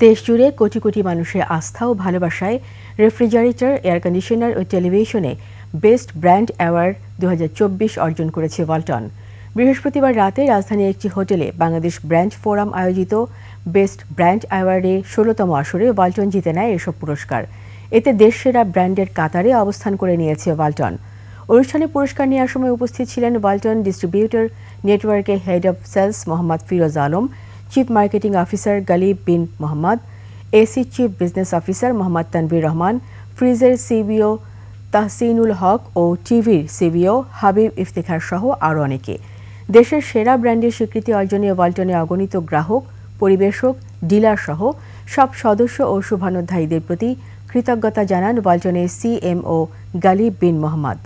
দেশজুড়ে কোটি কোটি মানুষের আস্থা ও ভালোবাসায় রেফ্রিজারেটর, এয়ার কন্ডিশনার ও টেলিভিশনে বেস্ট ব্র্যান্ড অ্যাওয়ার্ড 2024 অর্জন করেছে ওয়ালটন। বৃহস্পতিবার রাতে রাজধানীর একটি হোটেলে বাংলাদেশ ব্র্যান্ড ফোরাম আয়োজিত বেস্ট ব্র্যান্ড অ্যাওয়ার্ডে 16তম আসরে ওয়ালটন জিতে নেয় এসব পুরস্কার। এতে দেশসেরা ব্র্যান্ডের কাতারে অবস্থান করে নিয়েছে ওয়ালটন। অনুষ্ঠানে পুরস্কার নেওয়ার সময় উপস্থিত ছিলেন ওয়ালটন ডিস্ট্রিবিউটর নেটওয়ার্কের head of sales Mohammad Firoz Alam, chief marketing officer Ghalib Bin Mohammad, AC chief business officer Mohammad Tanvir Rahman, ফ্রিজের সিবিও তাহসিনুল হক ও টিভির সিবিও হাবিব ইফতেখার সহ আরও অনেকে। দেশের সেরা ব্র্যান্ডের স্বীকৃতি অর্জনে ওয়ালটনে অগণিত গ্রাহক, পরিবেশক, ডিলার সহ সব সদস্য ও শুভানুধ্যায়ীদের প্রতি কৃতজ্ঞতা জানান ওয়ালটনের সিএমও গালিব বিন মোহাম্মদ।